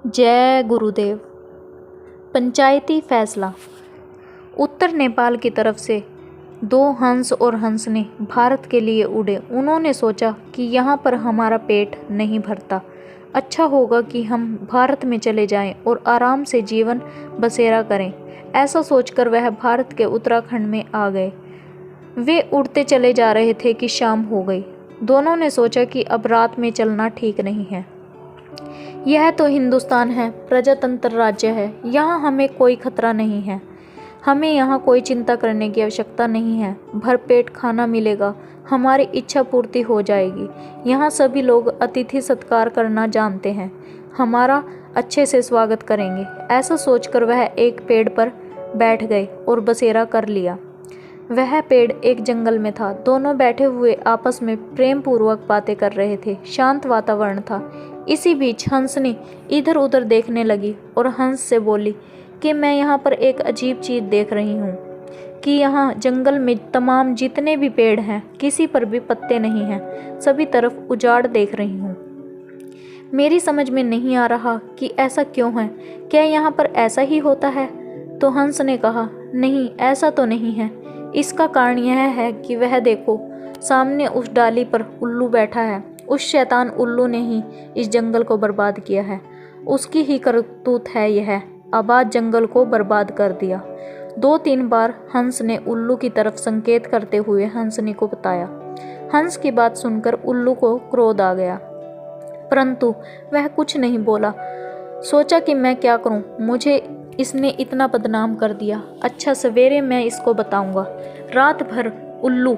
जय गुरुदेव। पंचायती फैसला। उत्तर नेपाल की तरफ से दो हंस और हंसनी भारत के लिए उड़े। उन्होंने सोचा कि यहाँ पर हमारा पेट नहीं भरता, अच्छा होगा कि हम भारत में चले जाएं और आराम से जीवन बसेरा करें। ऐसा सोचकर वह भारत के उत्तराखंड में आ गए। वे उड़ते चले जा रहे थे कि शाम हो गई। दोनों ने सोचा कि अब रात में चलना ठीक नहीं है। यह तो हिंदुस्तान है, प्रजातंत्र राज्य है, यहाँ हमें कोई खतरा नहीं है। हमें यहाँ कोई चिंता करने की आवश्यकता नहीं है। भरपेट खाना मिलेगा, हमारी इच्छा पूर्ति हो जाएगी। यहाँ सभी लोग अतिथि सत्कार करना जानते हैं, हमारा अच्छे से स्वागत करेंगे। ऐसा सोचकर वह एक पेड़ पर बैठ गए और बसेरा कर लिया। वह पेड़ एक जंगल में था। दोनों बैठे हुए आपस में प्रेम पूर्वक बातें कर रहे थे। शांत वातावरण था। इसी बीच हंसनी इधर उधर देखने लगी और हंस से बोली कि मैं यहाँ पर एक अजीब चीज़ देख रही हूँ कि यहाँ जंगल में तमाम जितने भी पेड़ हैं, किसी पर भी पत्ते नहीं हैं, सभी तरफ उजाड़ देख रही हूँ। मेरी समझ में नहीं आ रहा कि ऐसा क्यों है। क्या यहाँ पर ऐसा ही होता है? तो हंस ने कहा, नहीं, ऐसा तो नहीं है। इसका कारण यह है कि वह देखो, सामने उस डाली पर उल्लू बैठा है। उस शैतान उल्लू ने ही इस जंगल को बर्बाद किया है। उसकी ही करतूत है यह, आबाद जंगल को बर्बाद कर दिया। 2-3 बार हंस ने उल्लू की तरफ संकेत करते हुए हंसनी को बताया। हंस की बात सुनकर उल्लू को क्रोध आ गया, परंतु वह कुछ नहीं बोला। सोचा कि मैं क्या करूं, मुझे इसने इतना बदनाम कर दिया। अच्छा, सवेरे मैं इसको बताऊंगा। रात भर उल्लू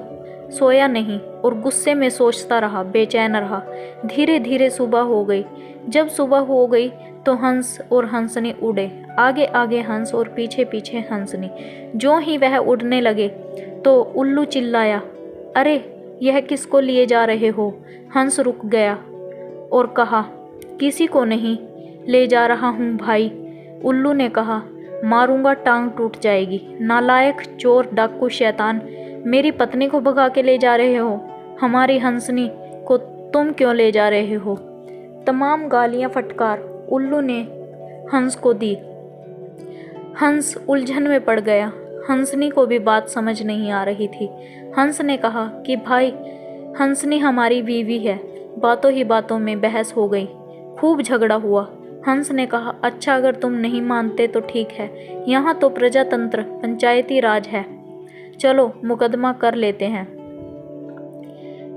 सोया नहीं और गुस्से में सोचता रहा, बेचैन रहा। धीरे धीरे सुबह हो गई। जब सुबह हो गई तो हंस और हंसनी उड़े। आगे आगे हंस और पीछे पीछे हंसनी। जो ही वह उड़ने लगे तो उल्लू चिल्लाया, अरे यह किसको लिए जा रहे हो? हंस रुक गया और कहा, किसी को नहीं ले जा रहा हूँ भाई। उल्लू ने कहा, मारूंगा, टांग टूट जाएगी। नालायक, चोर, डाकू, शैतान, मेरी पत्नी को भगा के ले जा रहे हो। हमारी हंसनी को तुम क्यों ले जा रहे हो? तमाम गालियां फटकार उल्लू ने हंस को दी। हंस उलझन में पड़ गया। हंसनी को भी बात समझ नहीं आ रही थी। हंस ने कहा कि भाई, हंसनी हमारी बीवी है। बातों ही बातों में बहस हो गई, खूब झगड़ा हुआ। हंस ने कहा, अच्छा, अगर तुम नहीं मानते तो ठीक है। यहाँ तो प्रजातंत्र, पंचायती राज है। चलो मुकदमा कर लेते हैं।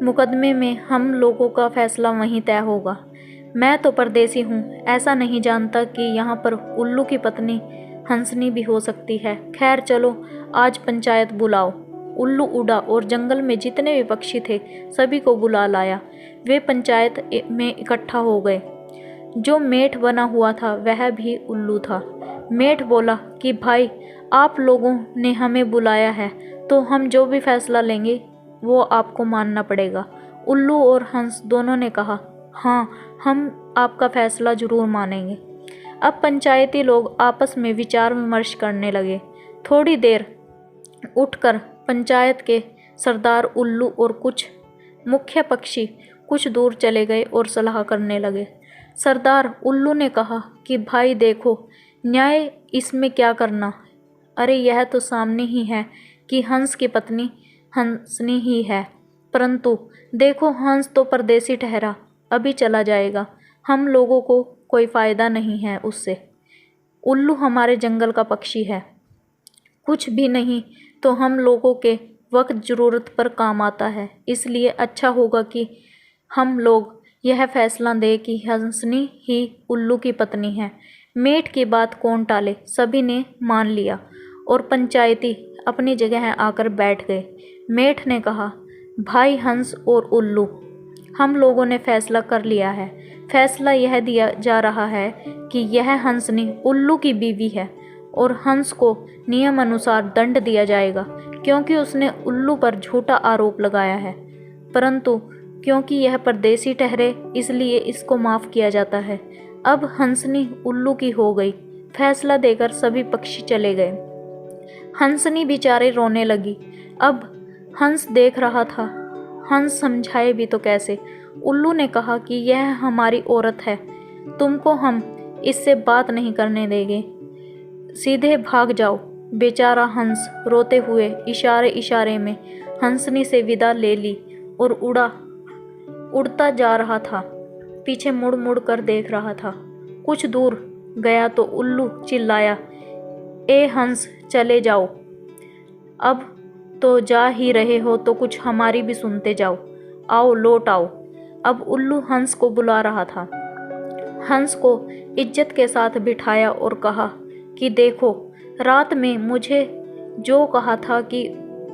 मुकदमे में हम लोगों का फैसला वहीं तय होगा। मैं तो परदेसी हूँ, ऐसा नहीं जानता कि यहाँ पर उल्लू की पत्नी हंसनी भी हो सकती है। खैर चलो, आज पंचायत बुलाओ। उल्लू उड़ा और जंगल में जितने भी पक्षी थे सभी को बुला लाया। वे पंचायत में इकट्ठा हो गए। जो मेठ बना हुआ था वह भी उल्लू था। मेठ बोला कि भाई, आप लोगों ने हमें बुलाया है तो हम जो भी फैसला लेंगे वो आपको मानना पड़ेगा। उल्लू और हंस दोनों ने कहा, हाँ, हम आपका फैसला जरूर मानेंगे। अब पंचायती लोग आपस में विचार विमर्श करने लगे। थोड़ी देर उठकर पंचायत के सरदार उल्लू और कुछ मुख्य पक्षी कुछ दूर चले गए और सलाह करने लगे। सरदार उल्लू ने कहा कि भाई देखो, न्याय इसमें क्या करना? अरे यह तो सामने ही है कि हंस की पत्नी हंसनी ही है, परंतु देखो, हंस तो परदेसी ठहरा, अभी चला जाएगा। हम लोगों को कोई फ़ायदा नहीं है उससे। उल्लू हमारे जंगल का पक्षी है, कुछ भी नहीं तो हम लोगों के वक्त ज़रूरत पर काम आता है। इसलिए अच्छा होगा कि हम लोग यह फैसला दे कि हंसनी ही उल्लू की पत्नी है। मेठ की बात कौन टाले, सभी ने मान लिया और पंचायती अपनी जगह आकर बैठ गए। मेठ ने कहा, भाई हंस और उल्लू, हम लोगों ने फैसला कर लिया है। फैसला यह दिया जा रहा है कि यह हंसनी उल्लू की बीवी है और हंस को नियम अनुसार दंड दिया जाएगा, क्योंकि उसने उल्लू पर झूठा आरोप लगाया है। परंतु क्योंकि यह परदेसी ठहरे इसलिए इसको माफ़ किया जाता है। अब हंसनी उल्लू की हो गई। फैसला देकर सभी पक्षी चले गए। हंसनी बेचारे रोने लगी। अब हंस देख रहा था। हंस समझाए भी तो कैसे। उल्लू ने कहा कि यह हमारी औरत है, तुमको हम इससे बात नहीं करने देंगे। सीधे भाग जाओ। बेचारा हंस रोते हुए इशारे इशारे में हंसनी से विदा ले ली और उड़ता जा रहा था। पीछे मुड़ मुड़ कर देख रहा था। कुछ दूर गया तो उल्लू चिल्लाया, ए हंस, चले जाओ। अब तो जा ही रहे हो तो कुछ हमारी भी सुनते जाओ। आओ, लौट आओ। अब उल्लू हंस को बुला रहा था। हंस को इज्जत के साथ बिठाया और कहा कि देखो, रात में मुझे जो कहा था कि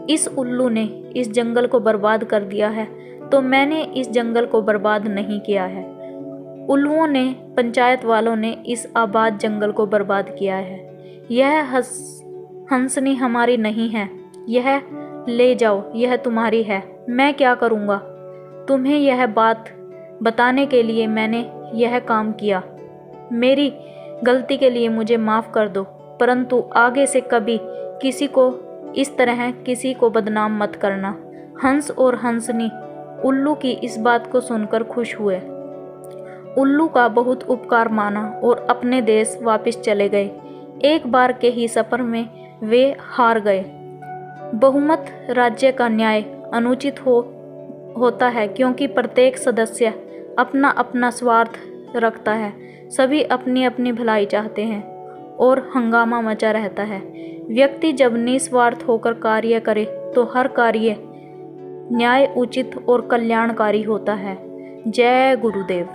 इस उल्लू ने इस जंगल को बर्बाद कर दिया है, तो मैंने इस जंगल को बर्बाद नहीं किया है। उल्लुओं ने, पंचायत वालों ने इस आबाद जंगल को बर्बाद किया है। यह हंसनी हमारी नहीं है। यह ले जाओ, यह तुम्हारी है। मैं क्या करूँगा? तुम्हें यह बात बताने के लिए मैंने यह काम किया। मेरी गलती के लिए मुझे माफ़ कर दो, परंतु आगे से कभी किसी को इस तरह किसी को बदनाम मत करना। हंस और हंसनी उल्लू की इस बात को सुनकर खुश हुए। उल्लू का बहुत उपकार माना और अपने देश वापस चले गए। एक बार के ही सफ़र में वे हार गए। बहुमत राज्य का न्याय अनुचित होता है, क्योंकि प्रत्येक सदस्य अपना अपना स्वार्थ रखता है। सभी अपनी अपनी भलाई चाहते हैं और हंगामा मचा रहता है। व्यक्ति जब निस्वार्थ होकर कार्य करे तो हर कार्य न्याय, उचित और कल्याणकारी होता है। जय गुरुदेव।